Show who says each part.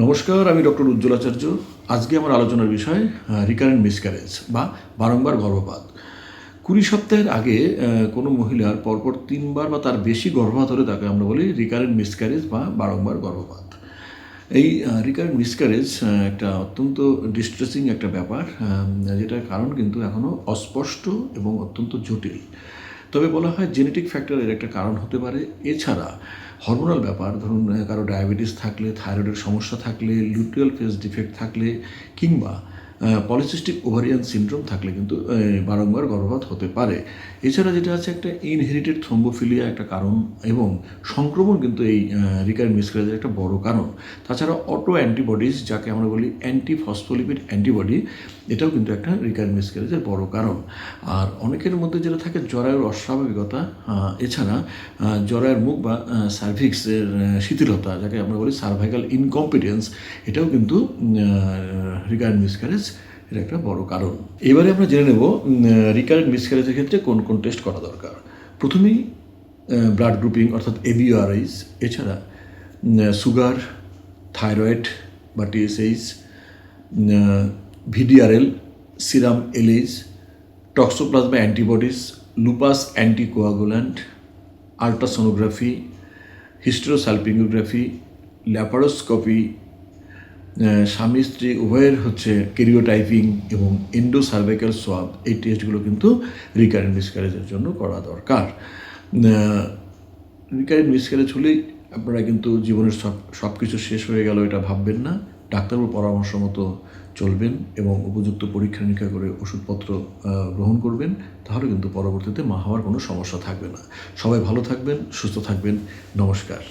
Speaker 1: নমস্কার, আমি ডক্টর উজ্জ্বল আচার্য। আজকে আমার আলোচনার বিষয় রিকারেন্ট মিসক্যারেজ বা বারংবার গর্ভপাত। 20 সপ্তাহের আগে কোনো মহিলার পরপর 3 বার বা তার বেশি গর্ভপাত হলে তাকে আমরা বলি রিকারেন্ট মিসক্যারেজ বা বারংবার গর্ভপাত। এই রিকারেন্ট মিসক্যারেজ একটা অত্যন্ত ডিস্ট্রেসিং একটা ব্যাপার, যেটার কারণ কিন্তু এখনও অস্পষ্ট এবং অত্যন্ত জটিল। তবে বলা হয় জেনেটিক ফ্যাক্টরের একটা কারণ হতে পারে। এছাড়া হরমোনাল ব্যাপার, ধরুন কারো ডায়াবেটিস থাকলে, থাইরয়েডের সমস্যা থাকলে, লুটিয়াল ফেজ ডিফেক্ট থাকলে কিংবা পলিসিস্টিক ওভারিয়ান সিনড্রোম থাকলে কিন্তু বারংবার গর্ভপাত হতে পারে। এছাড়া যেটা আছে একটা ইনহেরিটেড থ্রোম্বোফিলিয়া একটা কারণ, এবং সংক্রমণ কিন্তু এই রিকারেন্ট মিসক্যারেজের একটা বড় কারণ। তাছাড়া অটো অ্যান্টিবডিজ, যাকে আমরা বলি অ্যান্টিফসফোলিপিড অ্যান্টিবডি, এটাও কিন্তু একটা রিকারেন্ট মিসক্যারেজের বড় কারণ। আর অনেকের মধ্যে যেটা থাকে জরায়ুর অস্বাভাবিকতা, এছাড়া জরায়ুর মুখ বা সার্ভিক্সের শিথিলতা, যাকে আমরা বলি সার্ভাইকাল ইনকম্পিটেন্স, এটাও কিন্তু রিকারেন্ট মিসক্যারেজ এর একটা বড় কারণ। এবারে আমরা জেনে নেব রিকারেন্ট মিসক্যারেজের ক্ষেত্রে কোন কোন টেস্ট করা দরকার। প্রথমেই ব্লাড গ্রুপিং অর্থাৎ এবিআরআইস, এছাড়া সুগার, থাইরয়েড বা TSH, VDRL, serum LH, toxoplasma antibodies, lupus anticoagulant, ultrasonography, hysterosalpingography, laparoscopy, স্বামী স্ত্রী উভয়ের কেরিওটাইপিং এবং এন্ডোসার্ভাইকাল সোয়াব, এই টেস্টগুলো কিন্তু রিকারেন্ট মিসক্যারেজের জন্য করা দরকার। রিকারেন্ট মিসক্যারেজ হলেই আপনারা কিন্তু জীবনের সব কিছু শেষ হয়ে গেল এটা ভাববেন না। ডাক্তারের পরামর্শ মতো চলবেন এবং উপযুক্ত পরীক্ষা নিরীক্ষা করে ওষুধপত্র গ্রহণ করবেন, তাহলে কিন্তু পরবর্তীতে মা হওয়ার কোনো সমস্যা থাকবে না। সবাই ভালো থাকবেন, সুস্থ থাকবেন। নমস্কার।